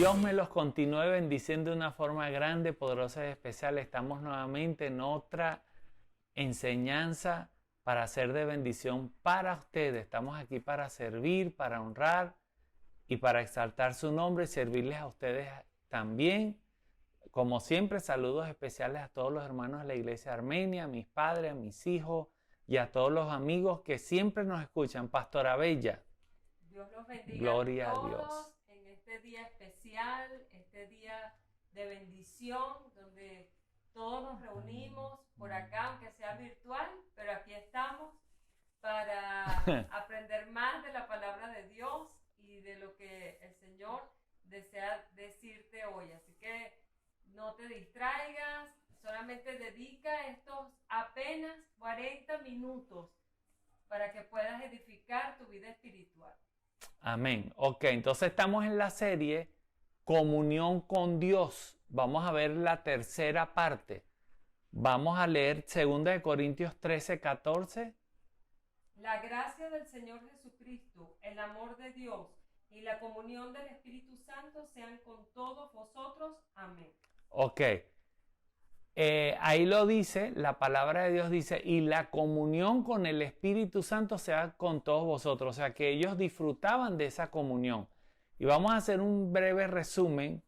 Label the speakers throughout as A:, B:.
A: Dios me los continúe bendiciendo de una forma grande, poderosa y especial. Estamos nuevamente en otra enseñanza para ser de bendición para ustedes. Estamos aquí para servir, para honrar y para exaltar su nombre y servirles a ustedes también. Como siempre, saludos especiales a todos los hermanos de la Iglesia de Armenia, a mis padres, a mis hijos y a todos los amigos que siempre nos escuchan. Pastora Bella.
B: Dios los bendiga.
A: Gloria
B: a todos
A: a Dios.
B: En este día especial, este día de bendición, donde todos nos reunimos por acá, aunque sea virtual, pero aquí estamos para aprender más de la palabra de Dios y de lo que el Señor desea decirte hoy. Así que no te distraigas, solamente dedica estos apenas 40 minutos para que puedas edificar tu vida espiritual.
A: Amén. Ok, entonces estamos en la serie Comunión con Dios. Vamos a ver la tercera parte. Vamos a leer 2 Corintios 13, 14.
B: La gracia del Señor Jesucristo, el amor de Dios y la comunión del Espíritu Santo sean con todos vosotros. Amén.
A: Ok. Ahí lo dice, la palabra de Dios dice, y la comunión con el Espíritu Santo sea con todos vosotros. O sea, que ellos disfrutaban de esa comunión. Y vamos a hacer un breve resumen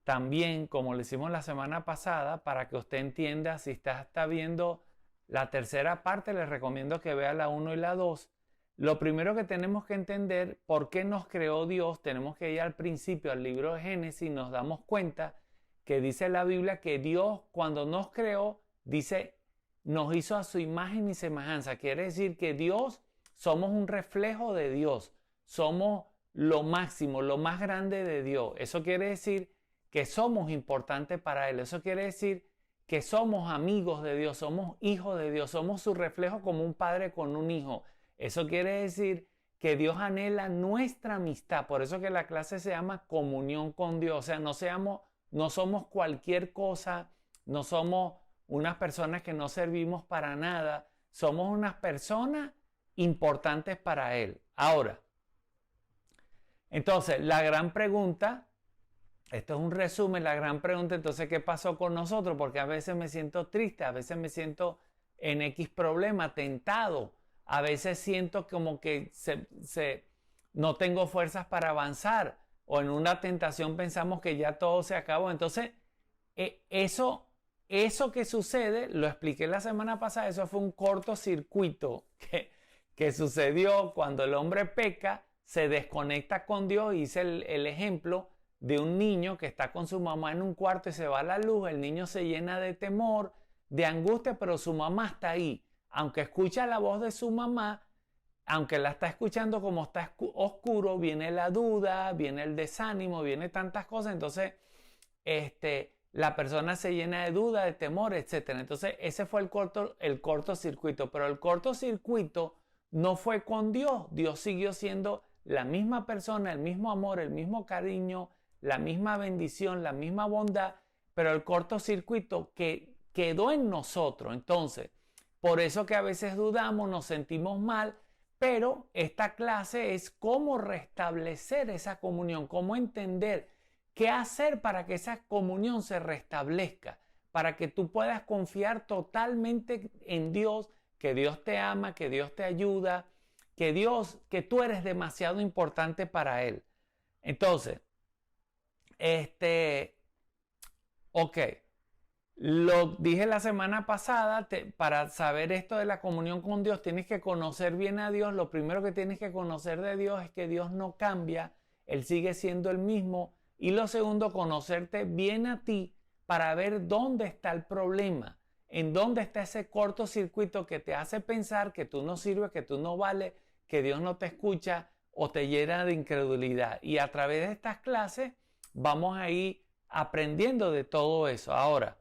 A: también, como lo hicimos la semana pasada, para que usted entienda. Si está viendo la tercera parte, les recomiendo que vea la 1 y la 2. Lo primero que tenemos que entender, por qué nos creó Dios, tenemos que ir al principio, al libro de Génesis, y nos damos cuenta que dice la Biblia que Dios cuando nos creó, dice, nos hizo a su imagen y semejanza. Quiere decir que Dios, somos un reflejo de Dios. Somos lo máximo, lo más grande de Dios. Eso quiere decir que somos importantes para Él. Eso quiere decir que somos amigos de Dios, somos hijos de Dios, somos su reflejo como un padre con un hijo. Eso quiere decir que Dios anhela nuestra amistad. Por eso que la clase se llama comunión con Dios. O sea, no somos cualquier cosa, no somos unas personas que no servimos para nada, somos unas personas importantes para Él. Ahora, entonces, la gran pregunta, esto es un resumen, la gran pregunta, entonces, ¿qué pasó con nosotros? Porque a veces me siento triste, a veces me siento en X problema, tentado, a veces siento como que no tengo fuerzas para avanzar. O en una tentación pensamos que ya todo se acabó. Entonces, eso que sucede, lo expliqué la semana pasada, eso fue un cortocircuito que sucedió cuando el hombre peca, se desconecta con Dios. Hice el ejemplo de un niño que está con su mamá en un cuarto y se va la luz, el niño se llena de temor, de angustia, pero su mamá está ahí. Aunque escucha la voz de su mamá, aunque la está escuchando como está oscuro, viene la duda, viene el desánimo, viene tantas cosas. Entonces, la persona se llena de duda, de temor, etc. Entonces, ese fue el cortocircuito. Pero el cortocircuito no fue con Dios. Dios siguió siendo la misma persona, el mismo amor, el mismo cariño, la misma bendición, la misma bondad. Pero el cortocircuito que quedó en nosotros. Entonces, por eso que a veces dudamos, nos sentimos mal. Pero esta clase es cómo restablecer esa comunión, cómo entender qué hacer para que esa comunión se restablezca, para que tú puedas confiar totalmente en Dios, que Dios te ama, que Dios te ayuda, que tú eres demasiado importante para Él. Entonces, ok. Lo dije la semana pasada, para saber esto de la comunión con Dios, tienes que conocer bien a Dios. Lo primero que tienes que conocer de Dios es que Dios no cambia, Él sigue siendo el mismo. Y lo segundo, conocerte bien a ti para ver dónde está el problema, en dónde está ese cortocircuito que te hace pensar que tú no sirves, que tú no vales, que Dios no te escucha o te llena de incredulidad. Y a través de estas clases vamos a ir aprendiendo de todo eso. Ahora,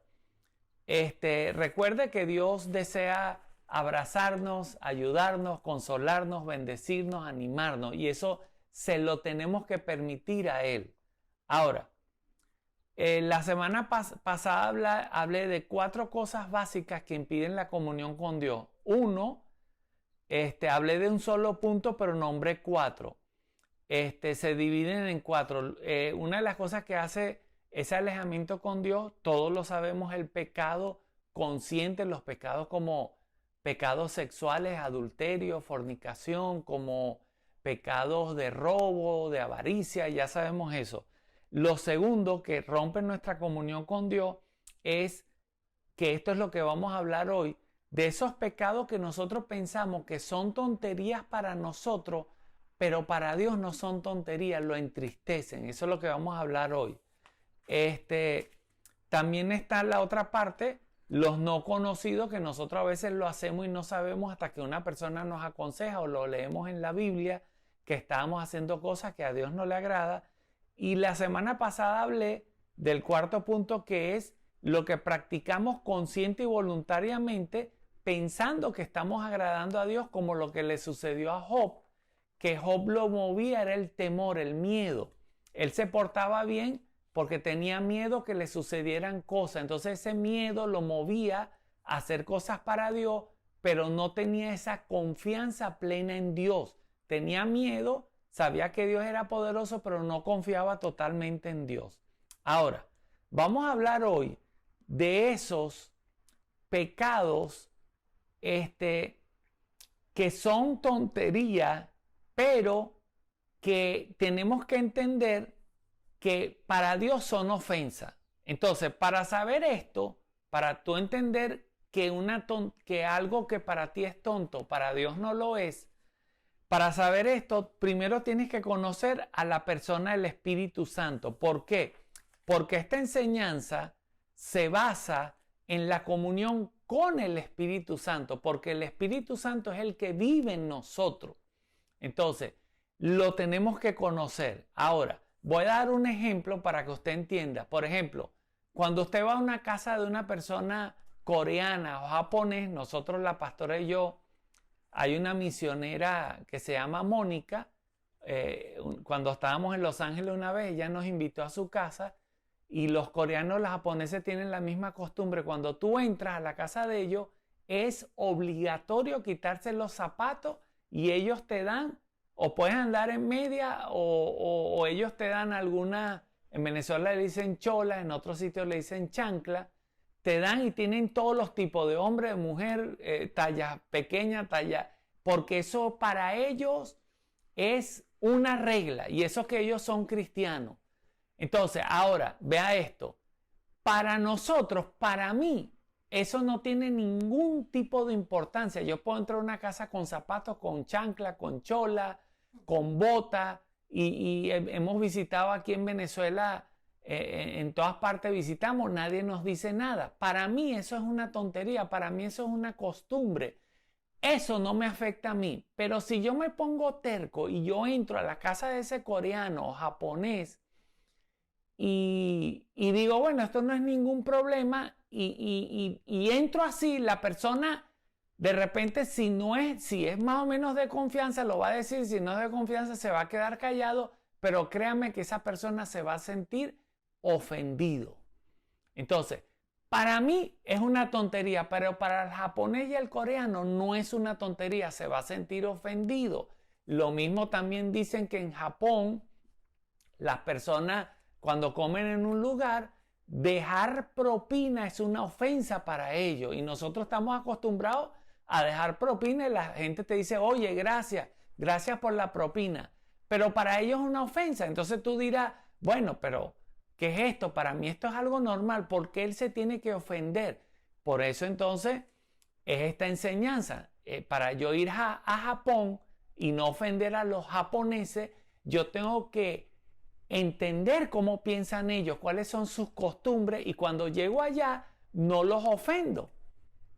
A: recuerde que Dios desea abrazarnos, ayudarnos, consolarnos, bendecirnos, animarnos, y eso se lo tenemos que permitir a Él. Ahora, la semana pasada hablé de 4 cosas básicas que impiden la comunión con Dios. Hablé de un solo punto, pero nombré 4. se dividen en 4. Una de las cosas que hace ese alejamiento con Dios, todos lo sabemos, el pecado consciente, los pecados como pecados sexuales, adulterio, fornicación, como pecados de robo, de avaricia, ya sabemos eso. Lo segundo que rompe nuestra comunión con Dios es que esto es lo que vamos a hablar hoy, de esos pecados que nosotros pensamos que son tonterías para nosotros, pero para Dios no son tonterías, lo entristecen. Eso es lo que vamos a hablar hoy. También está la otra parte, los no conocidos, que nosotros a veces lo hacemos y no sabemos hasta que una persona nos aconseja o lo leemos en la Biblia, que estábamos haciendo cosas que a Dios no le agrada. Y la semana pasada hablé del cuarto punto, que es lo que practicamos consciente y voluntariamente, pensando que estamos agradando a Dios, como lo que le sucedió a Job, que Job lo movía era el temor, el miedo. Él se portaba bien porque tenía miedo que le sucedieran cosas. Entonces ese miedo lo movía a hacer cosas para Dios, pero no tenía esa confianza plena en Dios. Tenía miedo, sabía que Dios era poderoso, pero no confiaba totalmente en Dios. Ahora, vamos a hablar hoy de esos pecados que son tonterías, pero que tenemos que entender que para Dios son ofensas. Entonces, para saber esto, para tú entender que algo que para ti es tonto, para Dios no lo es, para saber esto, primero tienes que conocer a la persona del Espíritu Santo. ¿Por qué? Porque esta enseñanza se basa en la comunión con el Espíritu Santo, porque el Espíritu Santo es el que vive en nosotros. Entonces, lo tenemos que conocer. Ahora, voy a dar un ejemplo para que usted entienda. Por ejemplo, cuando usted va a una casa de una persona coreana o japonés, nosotros, la pastora y yo, hay una misionera que se llama Mónica. Cuando estábamos en Los Ángeles una vez, ella nos invitó a su casa, y los coreanos, los japoneses tienen la misma costumbre. Cuando tú entras a la casa de ellos, es obligatorio quitarse los zapatos y ellos te dan, o puedes andar en media, o ellos te dan alguna, en Venezuela le dicen chola, en otros sitios le dicen chancla, te dan y tienen todos los tipos de hombre, de mujer, talla pequeña, talla, porque eso para ellos es una regla, y eso que ellos son cristianos. Entonces, ahora, vea esto, para nosotros, para mí, eso no tiene ningún tipo de importancia. Yo puedo entrar a una casa con zapatos, con chancla, con chola, con bota, y hemos visitado aquí en Venezuela, en todas partes visitamos, nadie nos dice nada. Para mí eso es una tontería, para mí eso es una costumbre. Eso no me afecta a mí. Pero si yo me pongo terco y yo entro a la casa de ese coreano o japonés y digo, bueno, esto no es ningún problema, y entro así, la persona de repente, si es más o menos de confianza, lo va a decir. Si no es de confianza, se va a quedar callado, pero créanme que esa persona se va a sentir ofendido. Entonces, para mí es una tontería, pero para el japonés y el coreano no es una tontería, se va a sentir ofendido. Lo mismo también dicen que en Japón, las personas cuando comen en un lugar, dejar propina es una ofensa para ellos, y nosotros estamos acostumbrados a dejar propina, y la gente te dice, oye, gracias por la propina, pero para ellos es una ofensa. Entonces tú dirás, bueno, pero ¿qué es esto? Para mí esto es algo normal, ¿por qué él se tiene que ofender? Por eso entonces es esta enseñanza. Para yo ir a Japón y no ofender a los japoneses, yo tengo que entender cómo piensan ellos, cuáles son sus costumbres, y cuando llego allá no los ofendo.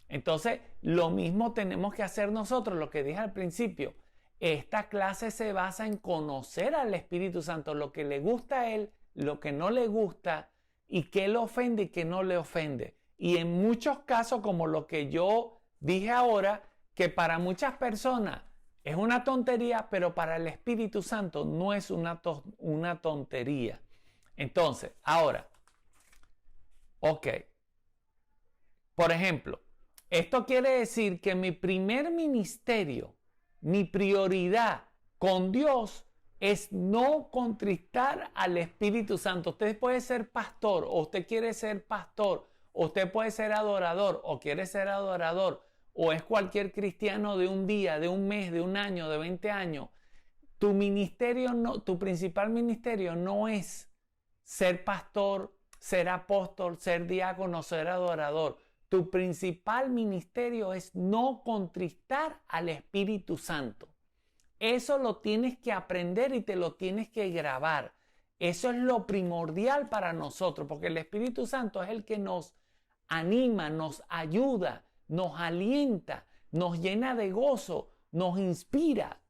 A: Entonces, lo mismo tenemos que hacer nosotros, lo que dije al principio. Esta clase se basa en conocer al Espíritu Santo, lo que le gusta a Él, lo que no le gusta, y qué le ofende y qué no le ofende. Y en muchos casos, como lo que yo dije ahora, que para muchas personas es una tontería, pero para el Espíritu Santo no es una tontería. Entonces, ahora, ok. Por ejemplo, esto quiere decir que mi primer ministerio, mi prioridad con Dios, es no contristar al Espíritu Santo. Usted puede ser pastor, o usted quiere ser pastor, o usted puede ser adorador, o quiere ser adorador, o es cualquier cristiano de un día, de un mes, de un año, de 20 años. Tu ministerio no, tu principal ministerio no es ser pastor, ser apóstol, ser diácono, ser adorador. Tu principal ministerio es no contristar al Espíritu Santo. Eso lo tienes que aprender y te lo tienes que grabar. Eso es lo primordial para nosotros, porque el Espíritu Santo es el que nos anima, nos ayuda, nos alienta, nos llena de gozo, nos inspira.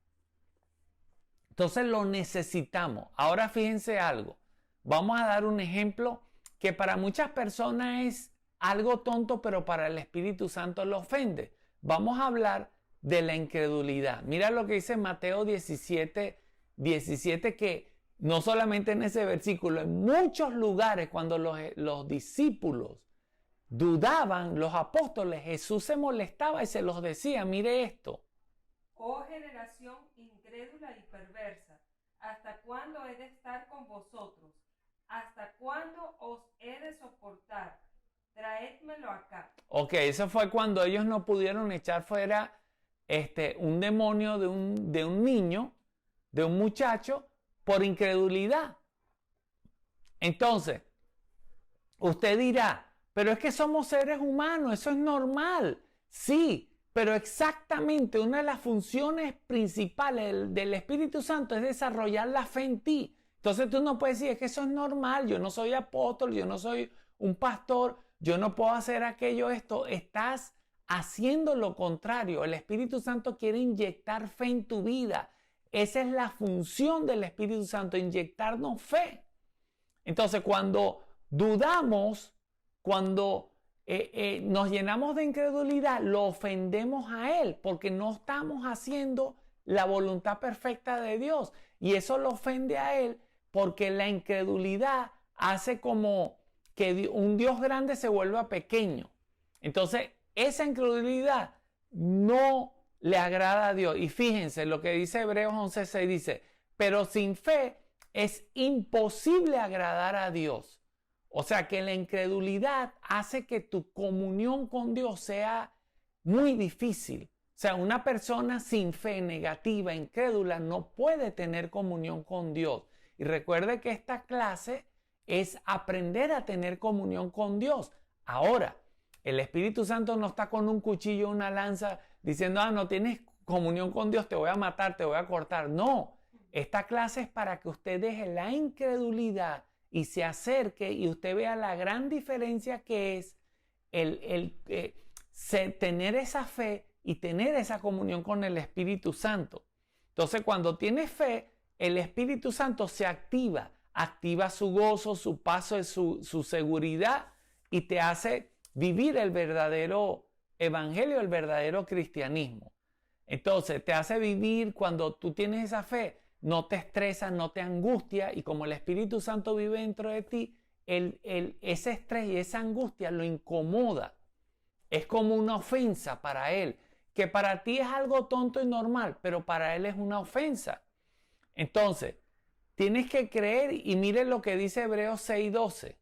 A: Entonces lo necesitamos. Ahora fíjense algo. Vamos a dar un ejemplo que para muchas personas es algo tonto, pero para el Espíritu Santo lo ofende. Vamos a hablar de la incredulidad. Mira lo que dice Mateo 17, que no solamente en ese versículo, en muchos lugares cuando los discípulos dudaban, los apóstoles, Jesús se molestaba y se los decía, mire esto.
B: Oh generación incrédula y perversa, ¿hasta cuándo he de estar con vosotros? ¿Hasta cuándo os he de soportar? Traédmelo acá.
A: Ok, eso fue cuando ellos no pudieron echar fuera un demonio de un niño, de un muchacho, por incredulidad. Entonces, usted dirá, pero es que somos seres humanos, eso es normal. Sí, pero exactamente una de las funciones principales del Espíritu Santo es desarrollar la fe en ti. Entonces tú no puedes decir, es que eso es normal, yo no soy apóstol, yo no soy un pastor, yo no puedo hacer aquello, esto. Estás haciendo lo contrario. El Espíritu Santo quiere inyectar fe en tu vida. Esa es la función del Espíritu Santo, inyectarnos fe. Entonces cuando dudamos, cuando nos llenamos de incredulidad, lo ofendemos a Él porque no estamos haciendo la voluntad perfecta de Dios. Y eso lo ofende a Él porque la incredulidad hace como que un Dios grande se vuelva pequeño. Entonces, esa incredulidad no le agrada a Dios. Y fíjense lo que dice Hebreos 11:6, dice, pero sin fe es imposible agradar a Dios. O sea que la incredulidad hace que tu comunión con Dios sea muy difícil. O sea, una persona sin fe, negativa, incrédula, no puede tener comunión con Dios. Y recuerde que esta clase es aprender a tener comunión con Dios. Ahora, el Espíritu Santo no está con un cuchillo, una lanza, diciendo, no tienes comunión con Dios, te voy a matar, te voy a cortar. No, esta clase es para que usted deje la incredulidad y se acerque y usted vea la gran diferencia que es tener esa fe y tener esa comunión con el Espíritu Santo. Entonces, cuando tienes fe, el Espíritu Santo se activa su gozo, su paso, su seguridad y te hace vivir el verdadero evangelio, el verdadero cristianismo. Entonces, te hace vivir cuando tú tienes esa fe, no te estresa, no te angustia y como el Espíritu Santo vive dentro de ti, ese estrés y esa angustia lo incomoda. Es como una ofensa para Él, que para ti es algo tonto y normal, pero para Él es una ofensa. Entonces, tienes que creer y miren lo que dice Hebreos 6:12.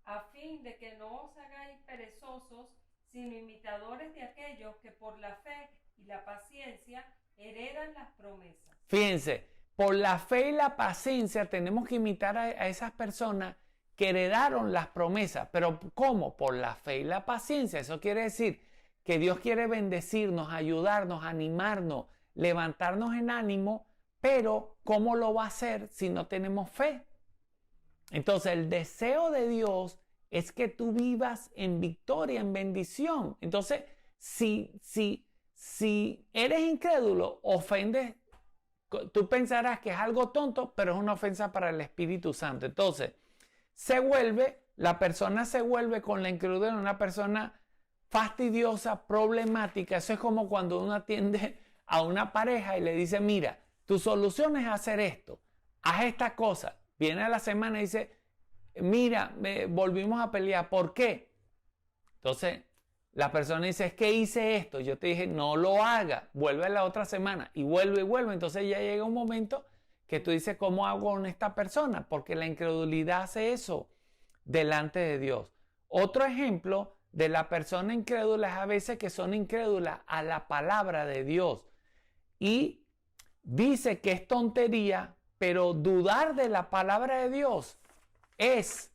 B: A fin de que no os hagáis perezosos, sino imitadores de aquellos que por la fe y la paciencia heredan las promesas.
A: Fíjense, por la fe y la paciencia tenemos que imitar a esas personas que heredaron las promesas. Pero ¿cómo? Por la fe y la paciencia. Eso quiere decir que Dios quiere bendecirnos, ayudarnos, animarnos, levantarnos en ánimo, pero ¿cómo lo va a hacer si no tenemos fe? Entonces el deseo de Dios es que tú vivas en victoria, en bendición. Entonces, si eres incrédulo, ofendes, tú pensarás que es algo tonto, pero es una ofensa para el Espíritu Santo. Entonces, la persona se vuelve con la incredulidad una persona fastidiosa, problemática. Eso es como cuando uno atiende a una pareja y le dice, mira, tu solución es hacer esto, haz esta cosa. Viene a la semana y dice, mira, volvimos a pelear, ¿por qué? Entonces, la persona dice, es que hice esto. Yo te dije, no lo haga, vuelve a la otra semana y vuelve. Entonces ya llega un momento que tú dices, ¿cómo hago con esta persona? Porque la incredulidad hace eso delante de Dios. Otro ejemplo de la persona incrédula es a veces que son incrédulas a la palabra de Dios. Y dice que es tontería, pero dudar de la palabra de Dios es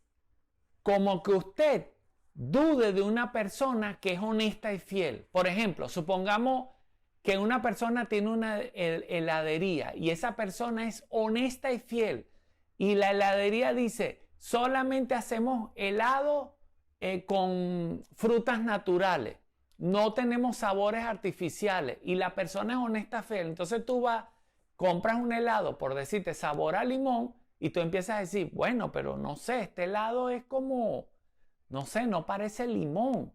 A: como que usted dude de una persona que es honesta y fiel. Por ejemplo, supongamos que una persona tiene una heladería y esa persona es honesta y fiel. Y la heladería dice, solamente hacemos helado con frutas naturales. No tenemos sabores artificiales. Y la persona es honesta y fiel. Entonces tú vas, compras un helado, por decirte, sabor a limón, y tú empiezas a decir, bueno, pero no sé, este helado es como, no sé, no parece limón.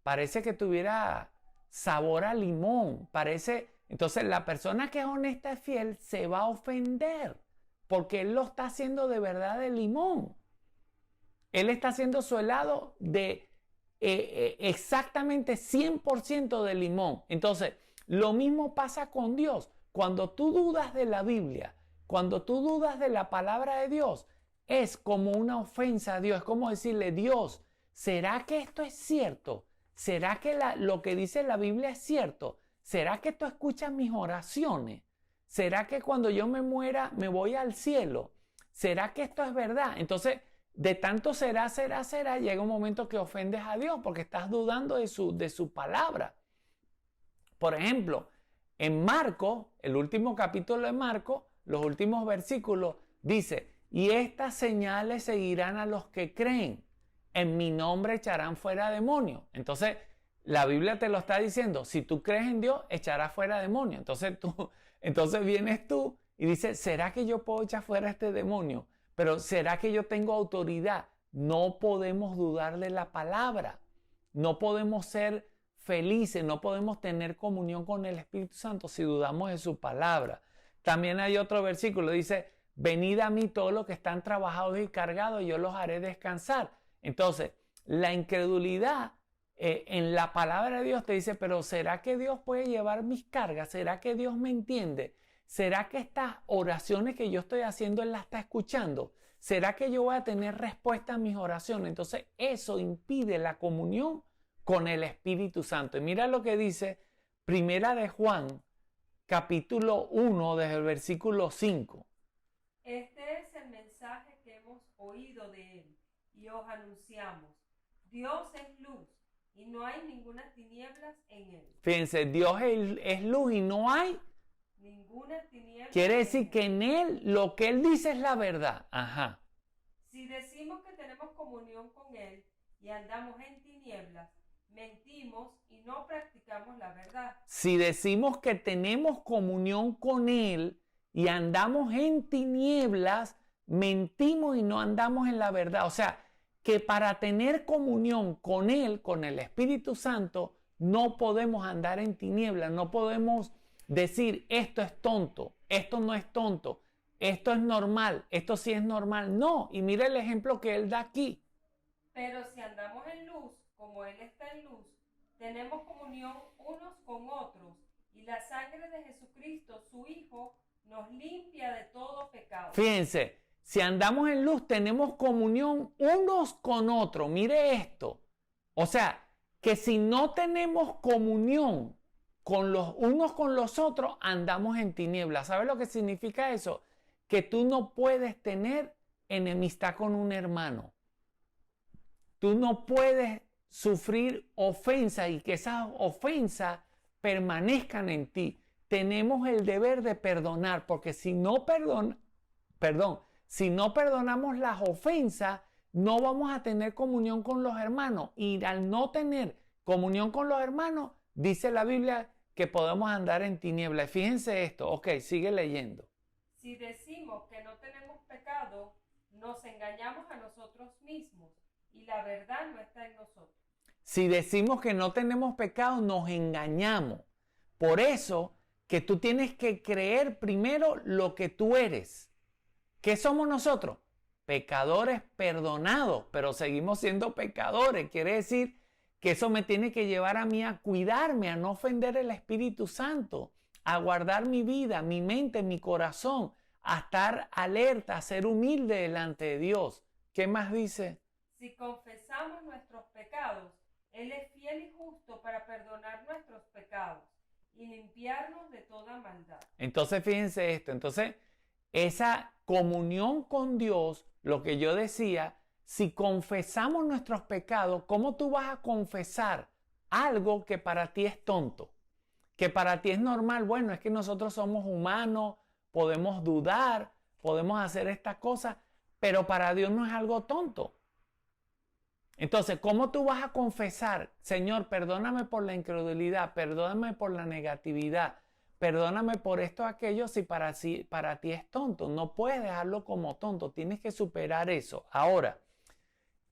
A: Parece que tuviera sabor a limón. Entonces la persona que es honesta y fiel se va a ofender porque él lo está haciendo de verdad de limón. Él está haciendo su helado de exactamente 100% de limón. Entonces, lo mismo pasa con Dios. Cuando tú dudas de la Biblia, cuando tú dudas de la palabra de Dios, es como una ofensa a Dios. Es como decirle, Dios, ¿será que esto es cierto? ¿Será que lo que dice la Biblia es cierto? ¿Será que tú escuchas mis oraciones? ¿Será que cuando yo me muera me voy al cielo? ¿Será que esto es verdad? Entonces, de tanto será, llega un momento que ofendes a Dios porque estás dudando de su palabra. Por ejemplo, en Marcos, el último capítulo de Marcos, los últimos versículos, dice, y estas señales seguirán a los que creen. En mi nombre echarán fuera demonios. Entonces, la Biblia te lo está diciendo. Si tú crees en Dios, echarás fuera demonios. Entonces vienes tú y dices, ¿será que yo puedo echar fuera este demonio? Pero ¿será que yo tengo autoridad? No podemos dudar de la palabra. No podemos ser felices, no podemos tener comunión con el Espíritu Santo si dudamos de su palabra. También hay otro versículo, dice, venid a mí todos los que están trabajados y cargados, y yo los haré descansar. Entonces, la incredulidad en la palabra de Dios te dice, pero ¿será que Dios puede llevar mis cargas? ¿Será que Dios me entiende? ¿Será que estas oraciones que yo estoy haciendo, Él las está escuchando? ¿Será que yo voy a tener respuesta a mis oraciones? Entonces, eso impide la comunión con el Espíritu Santo. Y mira lo que dice Primera de Juan, capítulo 1, desde el versículo 5.
B: Este es el mensaje que hemos oído de Él y os anunciamos. Dios es luz y no hay ninguna tinieblas en Él.
A: Fíjense, Dios es luz y no hay
B: ninguna tiniebla.
A: Quiere decir que en Él lo que Él dice es la verdad. Ajá.
B: Si decimos que tenemos comunión con Él y andamos en tinieblas, mentimos y no practicamos la verdad.
A: Si decimos que tenemos comunión con Él y andamos en tinieblas, mentimos y no andamos en la verdad. O sea, que para tener comunión con Él, con el Espíritu Santo, no podemos andar en tinieblas, no podemos decir esto es tonto, esto no es tonto, esto es normal, esto sí es normal. No, y mira el ejemplo que Él da aquí.
B: Pero si andamos en luz, como Él está en luz, tenemos comunión unos con otros, y la sangre de Jesucristo, su Hijo, nos limpia de todo pecado.
A: Fíjense, si andamos en luz, tenemos comunión unos con otros. Mire esto. O sea, que si no tenemos comunión con los unos con los otros, andamos en tinieblas. ¿Sabes lo que significa eso? Que tú no puedes tener enemistad con un hermano. Tú no puedes sufrir ofensa y que esas ofensas permanezcan en ti. Tenemos el deber de perdonar, porque si no perdonamos las ofensas, no vamos a tener comunión con los hermanos. Y al no tener comunión con los hermanos, dice la Biblia que podemos andar en tinieblas. Fíjense esto. Ok, sigue leyendo.
B: Si decimos que no tenemos pecado, nos engañamos a nosotros mismos y la verdad no está en nosotros.
A: Si decimos que no tenemos pecado, nos engañamos. Por eso que tú tienes que creer primero lo que tú eres. ¿Qué somos nosotros? Pecadores perdonados, pero seguimos siendo pecadores. Quiere decir que eso me tiene que llevar a mí a cuidarme, a no ofender el Espíritu Santo, a guardar mi vida, mi mente, mi corazón, a estar alerta, a ser humilde delante de Dios. ¿Qué más dice?
B: Si confesamos nuestros pecados, Él es fiel y justo para perdonar nuestros pecados y limpiarnos de toda maldad.
A: Entonces, fíjense esto. Entonces, esa comunión con Dios, lo que yo decía, si confesamos nuestros pecados, ¿cómo tú vas a confesar algo que para ti es tonto? Que para ti es normal. Bueno, es que nosotros somos humanos, podemos dudar, podemos hacer estas cosas, pero para Dios no es algo tonto. Entonces, ¿cómo tú vas a confesar, Señor, perdóname por la incredulidad, perdóname por la negatividad, perdóname por esto o aquello, si para ti es tonto? No puedes dejarlo como tonto, tienes que superar eso. Ahora,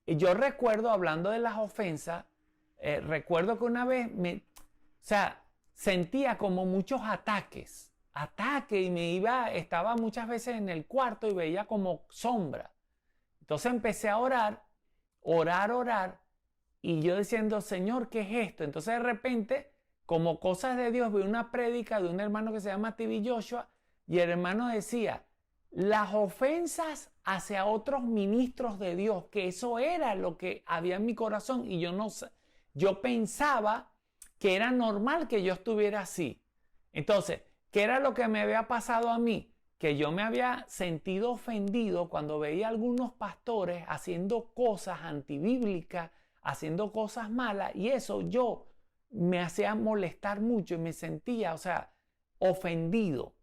A: yo recuerdo, hablando de las ofensas, recuerdo que una vez sentía como muchos ataques y estaba muchas veces en el cuarto y veía como sombra. Entonces empecé a orar, y yo diciendo, Señor, ¿qué es esto? Entonces de repente, como cosas de Dios, vi una prédica de un hermano que se llama TV Joshua, y el hermano decía, las ofensas hacia otros ministros de Dios, que eso era lo que había en mi corazón, y yo pensaba que era normal que yo estuviera así. Entonces, ¿qué era lo que me había pasado a mí? Que yo me había sentido ofendido cuando veía a algunos pastores haciendo cosas antibíblicas, haciendo cosas malas, y eso yo me hacía molestar mucho y me sentía, ofendido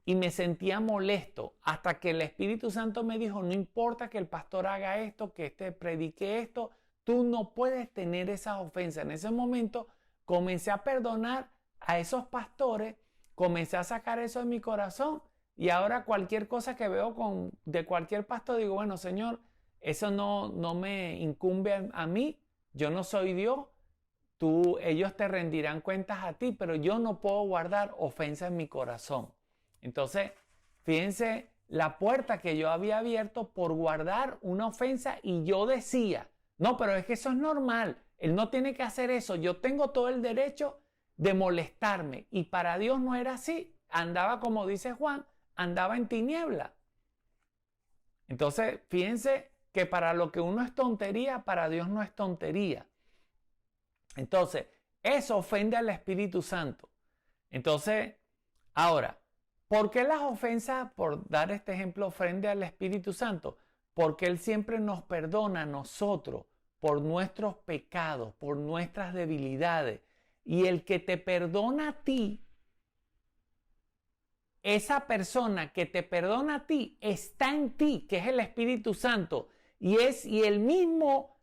A: y me sentía molesto, hasta que el Espíritu Santo me dijo, no importa que el pastor haga esto, que predique esto, tú no puedes tener esas ofensas. En ese momento comencé a perdonar a esos pastores, comencé a sacar eso de mi corazón, y ahora cualquier cosa que veo de cualquier pastor, digo, bueno, Señor, eso no me incumbe a mí, yo no soy Dios, ellos te rendirán cuentas a ti, pero yo no puedo guardar ofensa en mi corazón. Entonces, fíjense la puerta que yo había abierto por guardar una ofensa, y yo decía, no, pero es que eso es normal, él no tiene que hacer eso, yo tengo todo el derecho de molestarme, y para Dios no era así, andaba, como dice Juan, andaba en tiniebla. Entonces, fíjense que para lo que uno es tontería, para Dios no es tontería. Entonces, eso ofende al Espíritu Santo. Entonces, ahora, ¿por qué las ofensas, por dar este ejemplo, ofende al Espíritu Santo? Porque Él siempre nos perdona a nosotros por nuestros pecados, por nuestras debilidades. Y el que te perdona a ti, esa persona que te perdona a ti, está en ti, que es el Espíritu Santo. Y el mismo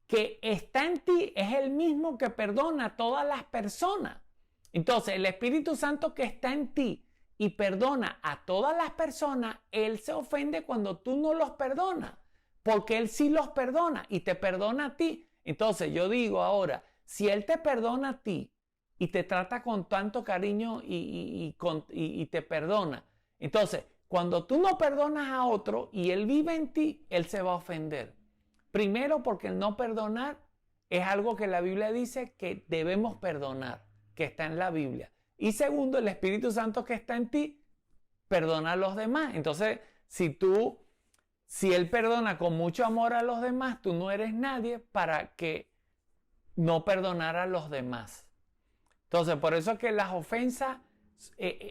A: que está en ti es el mismo que perdona a todas las personas. Entonces, el Espíritu Santo que está en ti y perdona a todas las personas, Él se ofende cuando tú no los perdonas, porque Él sí los perdona y te perdona a ti. Entonces, yo digo ahora, si Él te perdona a ti y te trata con tanto cariño y te perdona, entonces, cuando tú no perdonas a otro y Él vive en ti, Él se va a ofender. Primero, porque el no perdonar es algo que la Biblia dice que debemos perdonar, que está en la Biblia. Y segundo, el Espíritu Santo que está en ti perdona a los demás. Entonces, si Él perdona con mucho amor a los demás, tú no eres nadie para que no perdonar a los demás. Entonces, por eso es que las ofensas,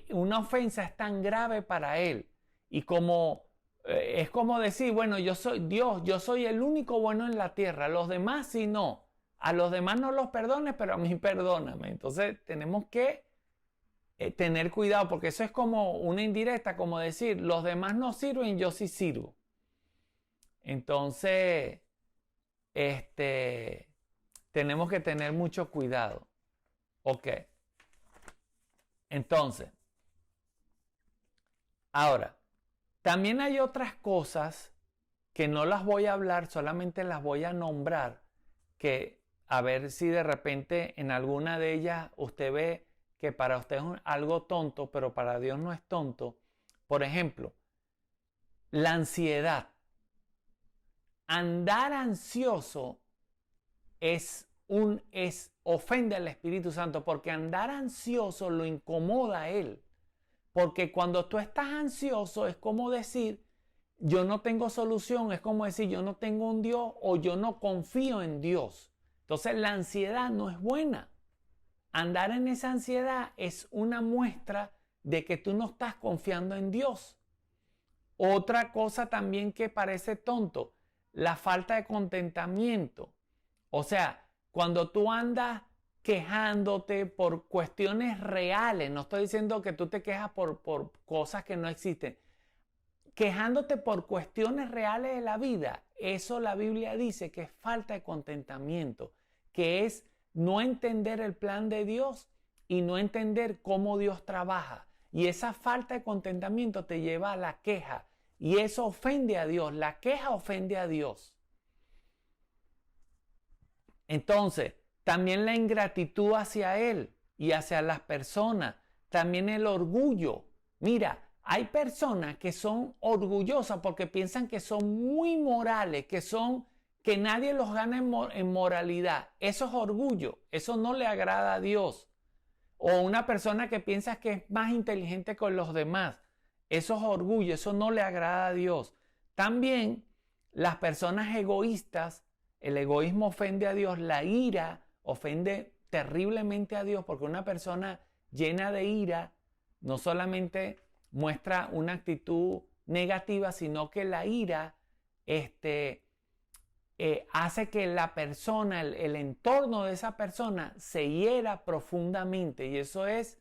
A: una ofensa es tan grave para Él. Y es como decir, bueno, yo soy Dios, yo soy el único bueno en la tierra, los demás sí no. A los demás no los perdones, pero a mí perdóname. Entonces tenemos que tener cuidado, porque eso es como una indirecta, como decir, los demás no sirven, yo sí sirvo. Entonces, tenemos que tener mucho cuidado. Ok. Entonces, ahora, también hay otras cosas que no las voy a hablar, solamente las voy a nombrar, que a ver si de repente en alguna de ellas usted ve que para usted es algo tonto, pero para Dios no es tonto. Por ejemplo, la ansiedad. Andar ansioso ofende al Espíritu Santo, porque andar ansioso lo incomoda a Él. Porque cuando tú estás ansioso es como decir, yo no tengo solución, es como decir, yo no tengo un Dios o yo no confío en Dios. Entonces la ansiedad no es buena. Andar en esa ansiedad es una muestra de que tú no estás confiando en Dios. Otra cosa también que parece tonto, la falta de contentamiento. O sea, cuando tú andas quejándote por cuestiones reales, no estoy diciendo que tú te quejas por cosas que no existen, quejándote por cuestiones reales de la vida, eso la Biblia dice que es falta de contentamiento, que es no entender el plan de Dios y no entender cómo Dios trabaja. Y esa falta de contentamiento te lleva a la queja y eso ofende a Dios. La queja ofende a Dios. Entonces, también la ingratitud hacia Él y hacia las personas. También el orgullo. Mira, hay personas que son orgullosas porque piensan que son muy morales, que nadie los gana en moralidad. Eso es orgullo. Eso no le agrada a Dios. O una persona que piensa que es más inteligente que los demás. Eso es orgullo. Eso no le agrada a Dios. También las personas egoístas, el egoísmo ofende a Dios. La ira ofende terriblemente a Dios porque una persona llena de ira no solamente muestra una actitud negativa, sino que la ira hace que la persona, el entorno de esa persona se hiera profundamente y eso es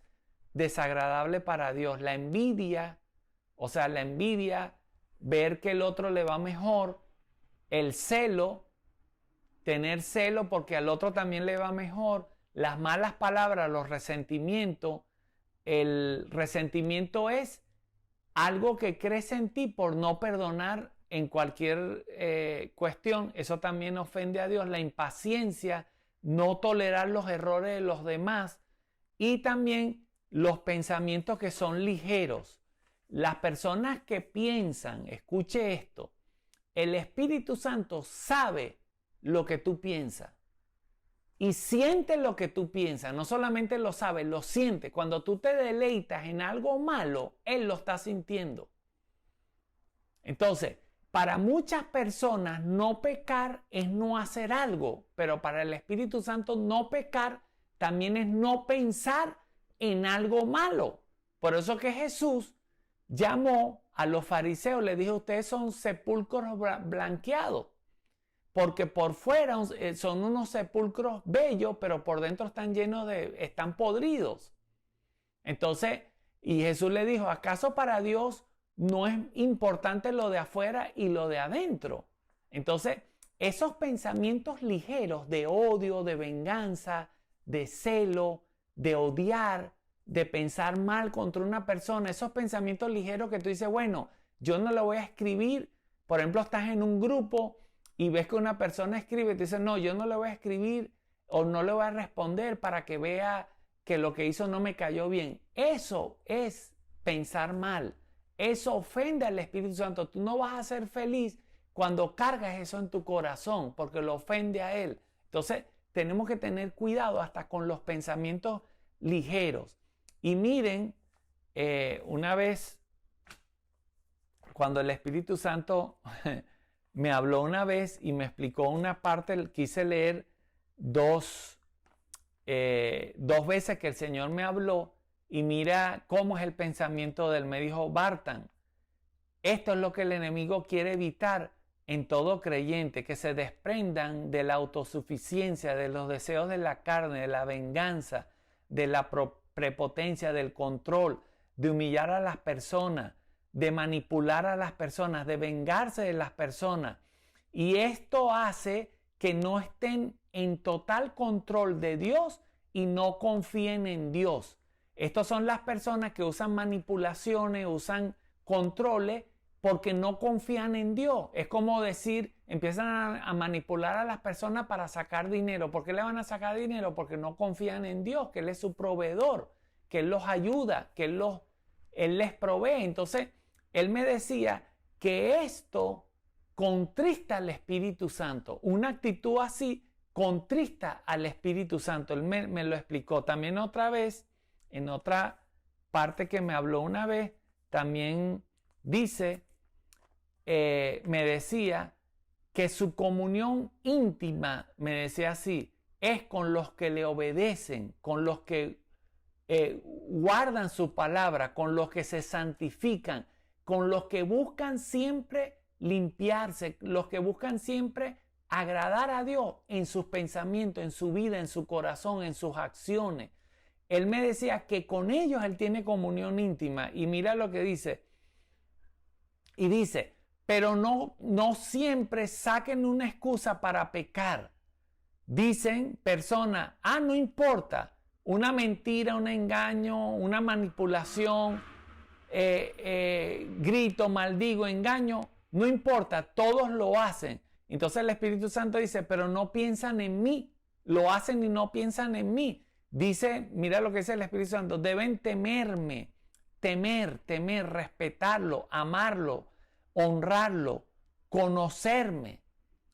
A: desagradable para Dios. La envidia, o sea, la envidia, ver que el otro le va mejor, el celo, tener celo porque al otro también le va mejor, las malas palabras, los resentimientos. El resentimiento es algo que crece en ti por no perdonar en cualquier cuestión. Eso también ofende a Dios. La impaciencia, no tolerar los errores de los demás y también los pensamientos que son ligeros. Las personas que piensan, escuche esto, el Espíritu Santo sabe lo que tú piensas y siente lo que tú piensas. No solamente lo sabe, lo siente. Cuando tú te deleitas en algo malo, Él lo está sintiendo. Entonces, para muchas personas no pecar es no hacer algo, pero para el Espíritu Santo no pecar también es no pensar en algo malo. Por eso que Jesús llamó a los fariseos, le dijo, ustedes son sepulcros blanqueados, porque por fuera son unos sepulcros bellos, pero por dentro están podridos. Entonces, y Jesús le dijo, ¿acaso para Dios no es importante lo de afuera y lo de adentro? Entonces, esos pensamientos ligeros de odio, de venganza, de celo, de odiar, de pensar mal contra una persona, esos pensamientos ligeros que tú dices, bueno, yo no lo voy a escribir. Por ejemplo, estás en un grupo y ves que una persona escribe y te dice, no, yo no le voy a escribir o no le voy a responder para que vea que lo que hizo no me cayó bien. Eso es pensar mal. Eso ofende al Espíritu Santo. Tú no vas a ser feliz cuando cargas eso en tu corazón porque lo ofende a Él. Entonces, tenemos que tener cuidado hasta con los pensamientos ligeros. Y miren, una vez, cuando el Espíritu Santo me habló una vez y me explicó una parte, quise leer dos veces que el Señor me habló y mira cómo es el pensamiento de él. Me dijo, Bartan, esto es lo que el enemigo quiere evitar en todo creyente, que se desprendan de la autosuficiencia, de los deseos de la carne, de la venganza, de la prepotencia, del control, de humillar a las personas, de manipular a las personas, de vengarse de las personas. Y esto hace que no estén en total control de Dios y no confíen en Dios. Estas son las personas que usan manipulaciones, usan controles porque no confían en Dios. Es como decir, empiezan a manipular a las personas para sacar dinero. ¿Por qué le van a sacar dinero? Porque no confían en Dios, que Él es su proveedor, que Él los ayuda, que Él les provee. Entonces, Él me decía que esto contrista al Espíritu Santo. Una actitud así contrista al Espíritu Santo. Él me lo explicó. También otra vez, en otra parte que me habló una vez, también dice, me decía que su comunión íntima, me decía así, es con los que le obedecen, con los que guardan su palabra, con los que se santifican, con los que buscan siempre limpiarse, los que buscan siempre agradar a Dios en sus pensamientos, en su vida, en su corazón, en sus acciones. Él me decía que con ellos él tiene comunión íntima. Y mira lo que dice. Y dice, pero no siempre saquen una excusa para pecar. Dicen personas, no importa, una mentira, un engaño, una manipulación, grito, maldigo, engaño, no importa, todos lo hacen. Entonces el Espíritu Santo dice, pero no piensan en mí, lo hacen y no piensan en mí. Dice, mira lo que dice el Espíritu Santo, deben temerme, temer, respetarlo, amarlo, honrarlo, conocerme.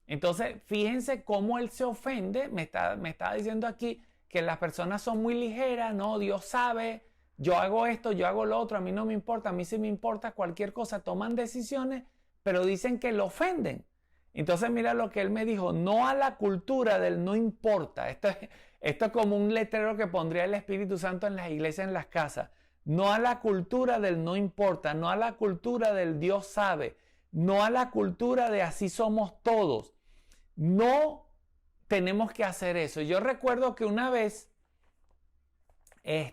A: Entonces, fíjense cómo él se ofende. Me está diciendo aquí que las personas son muy ligeras, no, Dios sabe, yo hago esto, yo hago lo otro, a mí no me importa, a mí sí me importa cualquier cosa, toman decisiones, pero dicen que lo ofenden. Entonces, mira lo que él me dijo, no a la cultura del no importa. Esto es como un letrero que pondría el Espíritu Santo en las iglesias, en las casas. No a la cultura del no importa, no a la cultura del Dios sabe, no a la cultura de así somos todos. No tenemos que hacer eso. Yo recuerdo que una vez me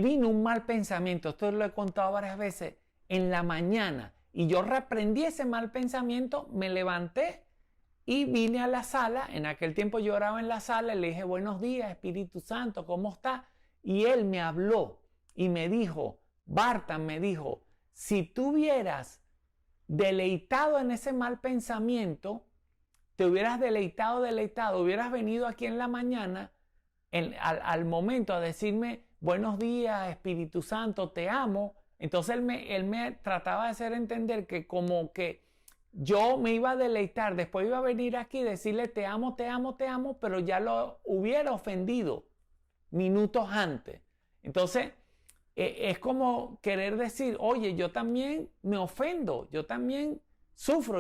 A: vino un mal pensamiento, esto lo he contado varias veces, en la mañana, y yo reprendí ese mal pensamiento, me levanté y vine a la sala. En aquel tiempo yo oraba en la sala y le dije, buenos días, Espíritu Santo, ¿cómo está? Y él me habló y me dijo, Bartan me dijo, si tú hubieras deleitado en ese mal pensamiento, te hubieras deleitado, hubieras venido aquí en la mañana, al momento a decirme, buenos días, Espíritu Santo, te amo. Entonces él me trataba de hacer entender que como que yo me iba a deleitar, después iba a venir aquí y decirle te amo, pero ya lo hubiera ofendido minutos antes. Entonces, es como querer decir, oye, yo también me ofendo, yo también sufro,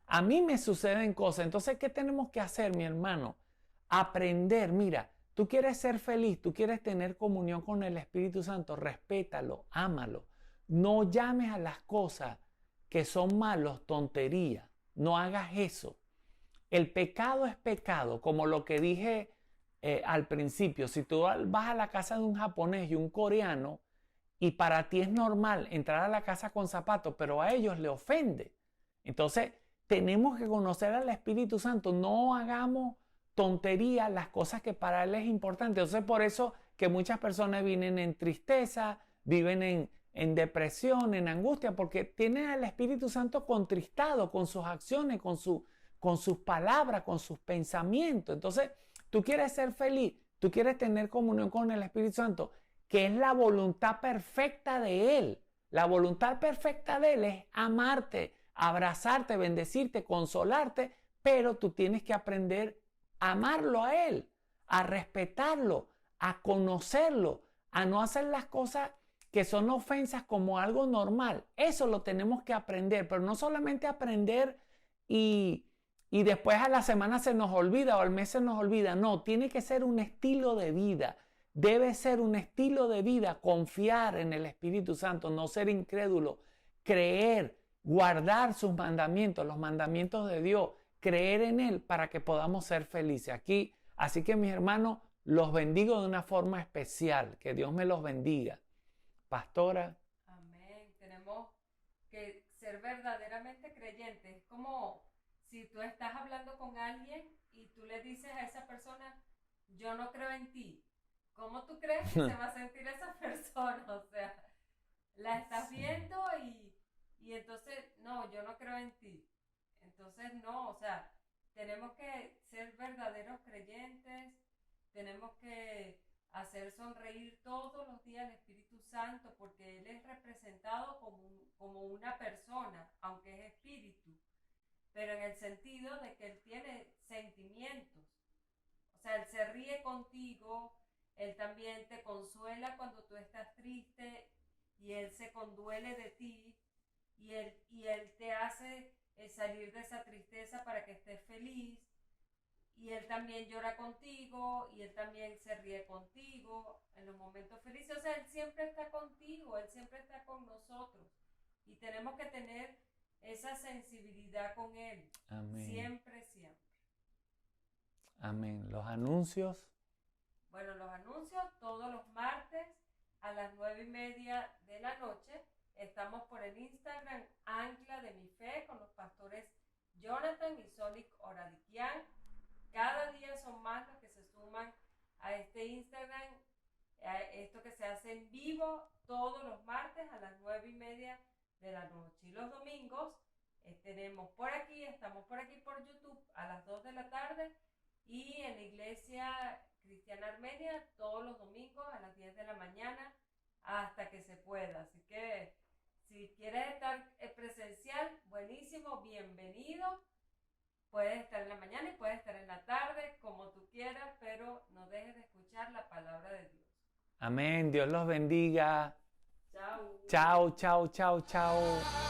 A: a mí me suceden cosas. Entonces, ¿qué tenemos que hacer, mi hermano? Aprender, mira, tú quieres ser feliz, tú quieres tener comunión con el Espíritu Santo, respétalo, ámalo. No llames a las cosas que son malos tonterías, no hagas eso. El pecado es pecado, como lo que dije al principio. Si tú vas a la casa de un japonés y un coreano y para ti es normal entrar a la casa con zapatos, pero a ellos le ofende. Entonces tenemos que conocer al Espíritu Santo, no hagamos tonterías, las cosas que para él es importante. Entonces por eso que muchas personas viven en tristeza, viven en depresión, en angustia, porque tienen al Espíritu Santo contristado con sus acciones, con sus palabras, con sus pensamientos. Entonces, tú quieres ser feliz, tú quieres tener comunión con el Espíritu Santo, que es la voluntad perfecta de Él. La voluntad perfecta de Él es amarte, abrazarte, bendecirte, consolarte, pero tú tienes que aprender a amarlo a Él, a respetarlo, a conocerlo, a no hacer las cosas que son ofensas como algo normal. Eso lo tenemos que aprender, pero no solamente aprender y después a la semana se nos olvida o al mes se nos olvida. No, tiene que ser un estilo de vida. Debe ser un estilo de vida, confiar en el Espíritu Santo, no ser incrédulo, creer, guardar sus mandamientos, los mandamientos de Dios, creer en Él para que podamos ser felices. Aquí, así que mis hermanos, los bendigo de una forma especial. Que Dios me los bendiga. Pastora.
B: Amén. Tenemos que ser verdaderamente creyentes. Es como si tú estás hablando con alguien y tú le dices a esa persona, yo no creo en ti. ¿Cómo tú crees que se va a sentir esa persona? O sea, la estás viendo y entonces, no, yo no creo en ti. Entonces, no, o sea, tenemos que ser verdaderos creyentes, tenemos que hacer sonreír todos los días al Espíritu Santo, porque Él es representado como una persona, aunque es espíritu, pero en el sentido de que Él tiene sentimientos. O sea, Él se ríe contigo, Él también te consuela cuando tú estás triste y Él se conduele de ti y Él te hace salir de esa tristeza para que estés feliz. Y Él también llora contigo y Él también se ríe contigo en los momentos felices. O sea, Él siempre está contigo, Él siempre está con nosotros. Y tenemos que tener esa sensibilidad con Él.
A: Amén.
B: Siempre, siempre.
A: Amén. Los anuncios.
B: Bueno, los anuncios todos los martes a las 9:30 de la noche. Estamos por el Instagram Ancla de mi Fe con los pastores Jonathan y Solik Oradikian. Cada día son más los que se suman a este Instagram, a esto que se hace en vivo todos los martes a las 9:30 de la noche. Y los domingos estamos por aquí por YouTube a las 2 de la tarde y en la Iglesia Cristiana Armenia todos los domingos a las 10 de la mañana hasta que se pueda. Así que si quieres estar presencial, buenísimo, bienvenido. Puedes estar en la mañana y puedes estar en la tarde, como tú quieras, pero no dejes de escuchar la palabra de Dios.
A: Amén. Dios los bendiga.
B: Chao.
A: Chao, chao, chao, chao.